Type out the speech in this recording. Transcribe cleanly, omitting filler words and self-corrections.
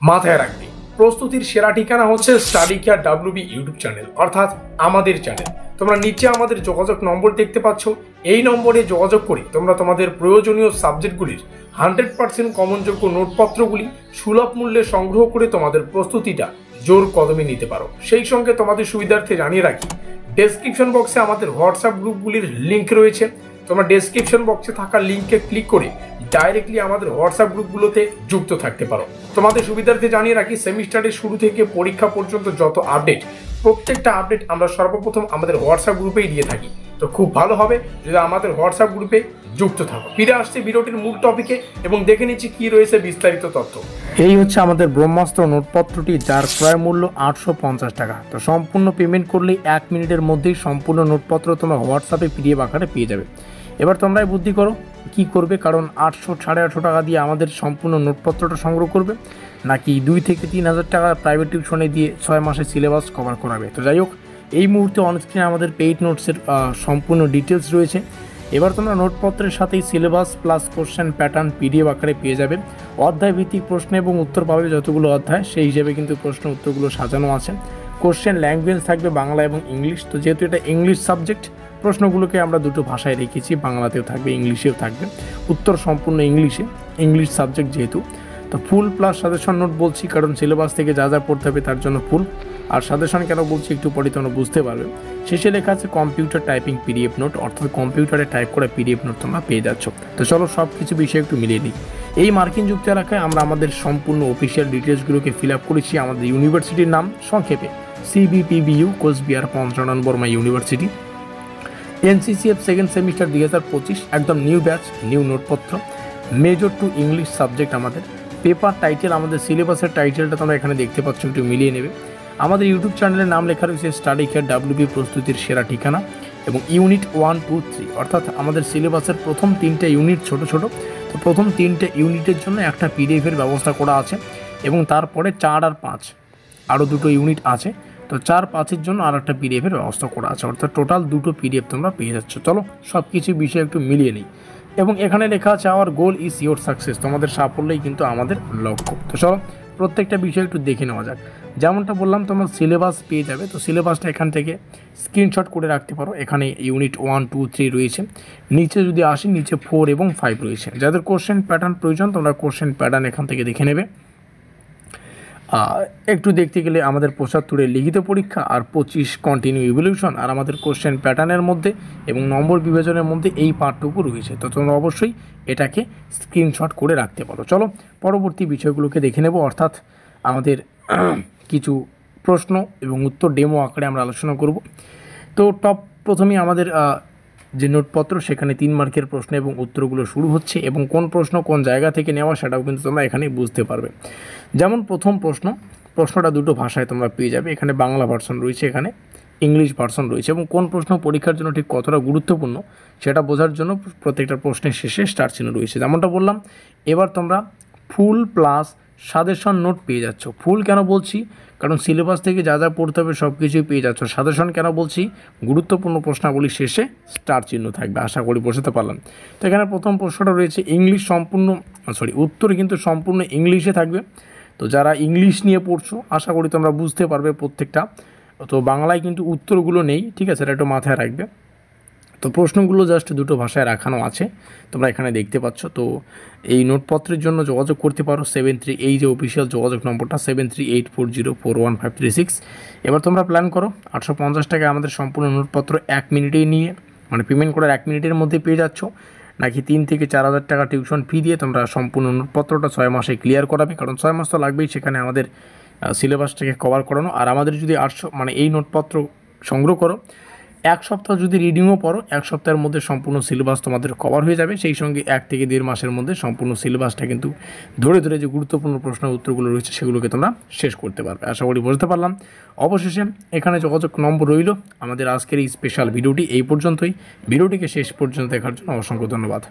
মাথায় রাখবে, প্রস্তুতির সেরা ঠিকানা হচ্ছে study care WB YouTube channel, অর্থাৎ আমাদের চ্যানেল। তোমরা নিচে আমাদের যোগাযোগ নম্বর দেখতে পাচ্ছ, এই নম্বরে যোগাযোগ করে তোমরা তোমাদের প্রয়োজনীয় সাবজেক্টগুলির 100% কমনযোগ্য নোটপত্রগুলি সুলভ মূল্যে সংগ্রহ করে তোমাদের প্রস্তুতিটা জোর কদমে নিতে পারো। সেই সঙ্গে তোমাদের সুবিধার্থে জানিয়ে রাখি, ডেসক্রিপশন বক্সে আমাদের হোয়াটসঅ্যাপ গ্রুপগুলির লিঙ্ক রয়েছে। তোমরা ডেসক্রিপশন বক্সে থাকা লিঙ্কে ক্লিক করে ডাইরেক্টলি আমাদের হোয়াটসঅ্যাপ গ্রুপগুলোতে যুক্ত থাকতে পারো। তোমাদের সুবিধার্থে জানিয়ে রাখি, সেমিস্টারের শুরু থেকে পরীক্ষা পর্যন্ত যত আপডেট, প্রত্যেকটা আপডেট আমরা সর্বপ্রথম আমাদের হোয়াটসঅ্যাপ গ্রুপেই দিয়ে থাকি। তো খুব ভালো হবে যদি আমাদের হোয়াটসঅ্যাপ গ্রুপে যুক্ত থাকো। ফিরে আসছে ভিডিওটির মূল টপিকে এবং দেখে নিচ্ছি কি রয়েছে বিস্তারিত তথ্য। এই হচ্ছে আমাদের ব্রহ্মাস্ত্র নোটপত্রটি, যার ক্রয় মূল্য 850 টাকা। তো সম্পূর্ণ পেমেন্ট করলেই 1 মিনিটের মধ্যেই সম্পূর্ণ নোটপত্র তোমরা হোয়াটসঅ্যাপে PDF আকারে পেয়ে যাবে। এবার তোমরাই বুদ্ধি করো কি করবে, কারণ 800 সাড়ে 800 টাকা দিয়ে আমাদের সম্পূর্ণ নোটপত্রটা সংগ্রহ করবে, নাকি 2 থেকে 3 হাজার টাকা প্রাইভেট টিউশনে দিয়ে 6 মাসের সিলেবাস কভার করাবে। তো যাই হোক, এই মুহূর্তে অনস্ক্রিনে আমাদের পেইড নোটসের সম্পূর্ণ ডিটেলস রয়েছে। এবার তোমরা নোটপত্রের সাথেই syllabus plus question pattern PDF আকারে পেয়ে যাবে। অধ্যায় ভিত্তিক প্রশ্ন এবং উত্তর পাবে যতগুলো অধ্যায়, সেই হিসেবে কিন্তু প্রশ্ন উত্তরগুলো সাজানো আছে। কোশ্চেন ল্যাঙ্গুয়েজ থাকবে বাংলা এবং ইংলিশ। তো যেহেতু এটা ইংলিশ সাবজেক্ট, প্রশ্নগুলোকে আমরা দুটো ভাষায় রেখেছি, বাংলাতেও থাকবে ইংলিশেও থাকবে। উত্তর সম্পূর্ণ ইংলিশে, ইংলিশ সাবজেক্ট যেহেতু। তো ফুল প্লাস সাজেশন নোট বলছি, কারণ সিলেবাস থেকে যা যা পড়তে হবে তার জন্য ফুল। আর সাজেশন কেন বলছি একটু পরে তোমরা বুঝতে পারবে। শেষে লেখা আছে কম্পিউটার টাইপিং PDF নোট, অর্থাৎ কম্পিউটারে টাইপ করা PDF নোট তোমরা পেয়ে যাচ্ছ। তো চলো সব কিছু বিষয়ে একটু মিলিয়ে নিই। এই মার্কিন যুক্ত এলাকায় আমরা আমাদের সম্পূর্ণ অফিসিয়াল ডিটেলসগুলোকে ফিল আপ করেছি। আমাদের ইউনিভার্সিটির নাম সংক্ষেপে CBPBU, Coochbehar Panchanan Barma university. NCCF second semester 2025, একদম নিউ ব্যাচ, নিউ নোটপত্র। মেজর টু ইংলিশ সাবজেক্ট আমাদের। পেপার টাইটেল, আমাদের সিলেবাসের টাইটেলটা তোমরা এখানে দেখতে পাচ্ছ, একটু মিলিয়ে নেবে। আমাদের ইউটিউব চ্যানেলের নাম লেখা রয়েছে স্টাডি কেয়ার WB প্রস্তুতির সেরা ঠিকানা, এবং ইউনিট 1, 2, 3, অর্থাৎ আমাদের সিলেবাসের প্রথম 3টে ইউনিট ছোট ছোট। তো প্রথম 3টে ইউনিটের জন্য একটা PDF-এর ব্যবস্থা করা আছে, এবং তারপরে 4 আর 5 আরও 2টো ইউনিট আছে। তো 4, 5-এর জন্য আর একটা PDF-এর ব্যবস্থা করা আছে, অর্থাৎ টোটাল 2টো PDF তোমরা পেয়ে যাচ্ছ। চলো সব কিছু বিষয়ে একটু মিলিয়ে নিই। এবং এখানে লেখা আছে hour goal is your success, তোমাদের সাফল্যই কিন্তু আমাদের লক্ষ্য। তো চলো প্রত্যেকটা বিষয় একটু দেখে নেওয়া যাক। যেমনটা বললাম, তোমরা সিলেবাস পেয়ে যাবে। তো সিলেবাসটা এখান থেকে স্ক্রিনশট করে রাখতে পারো। এখানে ইউনিট 1, 2, 3 রয়েছে। নিচে যদি আসি, নিচে 4 এবং 5 রয়েছে। যাদের কোশ্চেন প্যাটার্ন প্রয়োজন, তোমরা কোশ্চেন প্যাটার্ন এখান থেকে দেখে নেবে। একটু দেখতে গেলে আমাদের 75-এর লিখিত পরীক্ষা, আর 25 কন্টিনিউ ইভলিউশন, আর আমাদের কোশ্চেন প্যাটার্নের মধ্যে এবং নম্বর বিভাজনের মধ্যে এই পার্টটুকু রয়েছে। তো তোমরা অবশ্যই এটাকে স্ক্রিনশট করে রাখতে পারো। চলো পরবর্তী বিষয়গুলোকে দেখে নেব, অর্থাৎ আমাদের কিছু প্রশ্ন এবং উত্তর ডেমো আকারে আমরা আলোচনা করব। তো প্রথমেই আমাদের যে নোটপত্র, সেখানে 3 মার্কের প্রশ্ন এবং উত্তরগুলো শুরু হচ্ছে, এবং কোন প্রশ্ন কোন জায়গা থেকে নেওয়া সেটাও কিন্তু তোমরা এখানে বুঝতে পারবে। যেমন প্রথম প্রশ্নটা 2টো ভাষায় তোমরা পেয়ে যাবে। এখানে বাংলা ভার্সন রয়েছে, এখানে ইংলিশ ভার্সন রয়েছে, এবং কোন প্রশ্ন পরীক্ষার জন্য ঠিক কতটা গুরুত্বপূর্ণ সেটা বোঝার জন্য প্রত্যেকটা প্রশ্নের শেষে স্টার চিহ্ন রয়েছে, যেমনটা বললাম। এবার তোমরা ফুল প্লাস সাজেশন নোট পেয়ে যাচ্ছ। ফুল কেন বলছি, কারণ সিলেবাস থেকে যা যা পড়তে হবে সব কিছুই পেয়ে যাচ্ছ। সাজেশন কেন বলছি, গুরুত্বপূর্ণ প্রশ্নাবলী শেষে স্টার চিহ্ন থাকবে। আশা করি বোঝাতে পারলাম। তো এখানে প্রথম প্রশ্নটা রয়েছে উত্তর কিন্তু সম্পূর্ণ ইংলিশে থাকবে। তো যারা ইংলিশ নিয়ে পড়ছো, আশা করি তোমরা বুঝতে পারবে প্রত্যেকটা। তো বাংলায় কিন্তু উত্তরগুলো নেই, ঠিক আছে, এটা একটু মাথায় রাখবে। তো প্রশ্নগুলো জাস্ট 2টো ভাষায় রাখানো আছে, তোমরা এখানে দেখতে পাচ্ছ। তো এই নোটপত্রের জন্য যোগাযোগ করতে পারো 73, এই যে অফিসিয়াল যোগাযোগ নম্বরটা 7384041536। এবার তোমরা প্ল্যান করো, 850 টাকায় আমাদের সম্পূর্ণ নোটপত্র 1 মিনিটেই নিয়ে, মানে পেমেন্ট করার 1 মিনিটের মধ্যে পেয়ে যাচ্ছ, নাকি 3 থেকে 4 হাজার টাকা টিউশন ফি দিয়ে তোমরা সম্পূর্ণ নোটপত্রটা 6 মাসে ক্লিয়ার করাবে। কারণ 6 মাস তো লাগবেই সেখানে আমাদের সিলেবাসটাকে কভার করানো। আর আমাদের যদি 800 এই নোটপত্র সংগ্রহ করো, 1 সপ্তাহ যদি রিডিংও পড়ো, 1 সপ্তাহের মধ্যে সম্পূর্ণ সিলেবাস তোমাদের কভার হয়ে যাবে। সেই সঙ্গে 1 থেকে 1.5 মাসের মধ্যে সম্পূর্ণ সিলেবাসটা কিন্তু ধরে ধরে যে গুরুত্বপূর্ণ প্রশ্ন উত্তরগুলো রয়েছে সেগুলোকে তোমরা শেষ করতে পারবে। আশা করি বুঝতে পারলাম। অবশেষে এখানে যোগাযোগ নম্বর রইল। আমাদের আজকের এই স্পেশাল ভিডিওটি এই পর্যন্তই। ভিডিওটিকে শেষ পর্যন্ত দেখার জন্য অসংখ্য ধন্যবাদ।